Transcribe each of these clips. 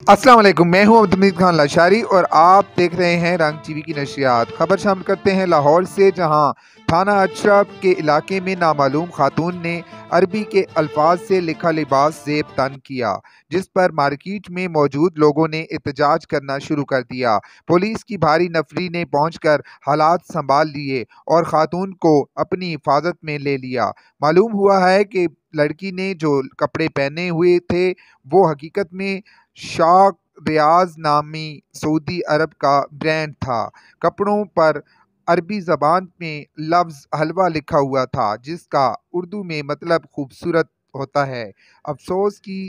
अस्सलाम वालेकुम, मैं हूं अब्दुल खान लाशारी और आप देख रहे हैं रंग टीवी की नशियात। खबर शामिल करते हैं लाहौर से, जहां थाना अशरफ के इलाके में नामालूम खातून ने अरबी के अल्फाज से लिखा लिबास ज़ेब तन किया, जिस पर मार्केट में मौजूद लोगों ने एहतजाज करना शुरू कर दिया। पुलिस की भारी नफरी ने पहुंचकर हालात संभाल लिए और खातून को अपनी हिफाजत में ले लिया। मालूम हुआ है कि लड़की ने जो कपड़े पहने हुए थे वो हकीकत में शाक रियाज नामी सऊदी अरब का ब्रांड था। कपड़ों पर अरबी ज़बान में लफ्ज़ हलवा लिखा हुआ था, जिसका उर्दू में मतलब खूबसूरत होता है। अफसोस की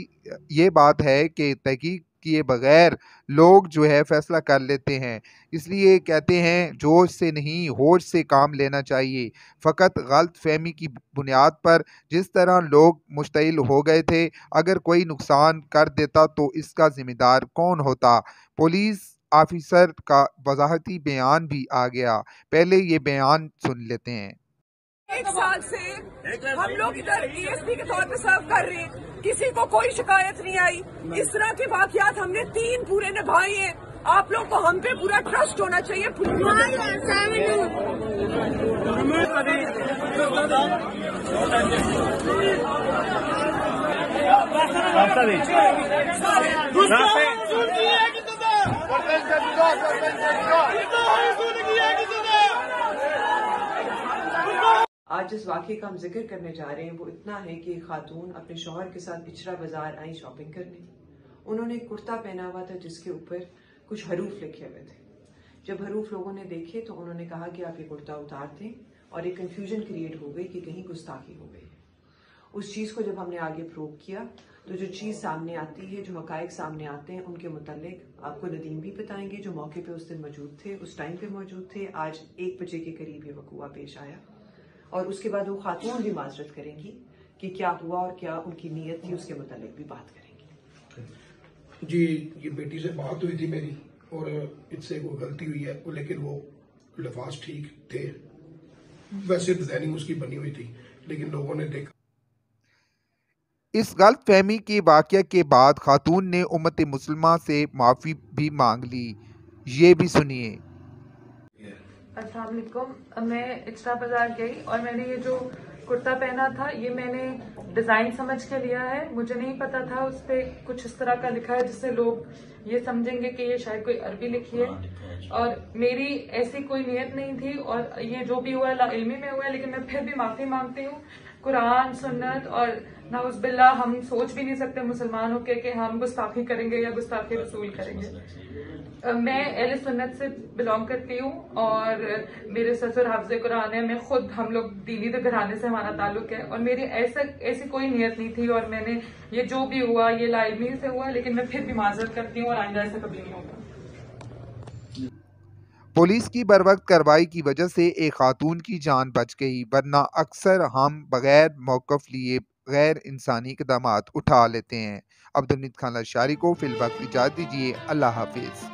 ये बात है कि तहकीक किए बगैर लोग जो है फ़ैसला कर लेते हैं, इसलिए कहते हैं जोश से नहीं होश से काम लेना चाहिए। फ़कत गलत फहमी की बुनियाद पर जिस तरह लोग मुश्तइल हो गए थे, अगर कोई नुकसान कर देता तो इसका ज़िम्मेदार कौन होता? पुलिस ऑफिसर का वज़ाहती बयान भी आ गया। पहले ये बयान सुन लेते हैं। 1 साल से हम लोग इधर एएसपी के तौर पे सर्व कर रहे हैं, किसी को कोई शिकायत नहीं आई। इस तरह के वाकयात हमने 3 पूरे निभाए हैं। आप लोग को हम पे पूरा ट्रस्ट होना चाहिए। आज जिस वाक़े का हम जिक्र करने जा रहे हैं वो इतना है कि खातून अपने शौहर के साथ इचरा बाजार आई शॉपिंग करने। उन्होंने एक कुर्ता पहना हुआ था जिसके ऊपर कुछ हरूफ लिखे हुए थे। जब हरूफ लोगों ने देखे तो उन्होंने कहा कि आप ये कुर्ता उतार दें, और एक कंफ्यूजन क्रिएट हो गई कि कहीं गुस्ताखी हो गई। उस चीज़ को जब हमने आगे प्रूव किया तो जो चीज़ सामने आती है, जो हकायक सामने आते हैं, उनके मुतालिक आपको नदीम भी बताएंगे जो मौके पे उस दिन मौजूद थे, उस टाइम पे मौजूद थे। आज 1 बजे के करीब ये वक़ूआ पेश आया और उसके बाद वो खातून भी माजरत करेंगी कि क्या हुआ और क्या उनकी नीयत थी, उसके मुतालिक भी बात करेंगी। जी, ये बेटी से बात हुई थी मेरी और इससे कोई गलती हुई है, लेकिन वो लफाज ठीक थे। वैसे डिजाइनिंग उसकी बनी हुई थी, लेकिन लोगों ने देखा। इस गलत फहमी के वाक़या के बाद खातून ने उम्मत मुसलमान से माफ़ी भी मांग ली। ये भी सुनिए। अस्सलाम वालेकुम। मैं इचरा बाजार गई और मैंने ये जो कुर्ता पहना था ये मैंने डिज़ाइन समझ के लिया है। मुझे नहीं पता था उस पर कुछ इस तरह का लिखा है जिससे लोग ये समझेंगे कि ये शायद कोई अरबी लिखी है, और मेरी ऐसी कोई नियत नहीं थी और ये जो भी हुआ लाइल्मी में हुआ है। लेकिन मैं फिर भी माफ़ी मांगती हूँ। कुरान, सुन्नत और नाउज़ बिल्लाह, हम सोच भी नहीं सकते मुसलमान होकर कि हम गुस्ताखी करेंगे या गुस्ताखी रसूल करेंगे। मैं अहले सुन्नत से बिलोंग करती हूँ और मेरे ससुर हाफ़िज़े कुरान है। मैं खुद, हम लोग दीनी घराने से हमारा ताल्लुक है और मेरी ऐसी कोई नियत नहीं थी। और मैंने ये जो भी हुआ ये लाइल्मी से हुआ, लेकिन मैं फिर भी माजरत करती हूँ और आइंदा ऐसा कभी नहीं होगा। पुलिस की बरवक्त कार्रवाई की वजह से एक खातून की जान बच गई, वरना अक्सर हम बगैर मौक़िफ़ लिए गैर इंसानी इक़दामात उठा लेते हैं। अब्दुल खान लाशारी को फिल वक्त इजाज़त दीजिए। अल्लाह हाफिज़।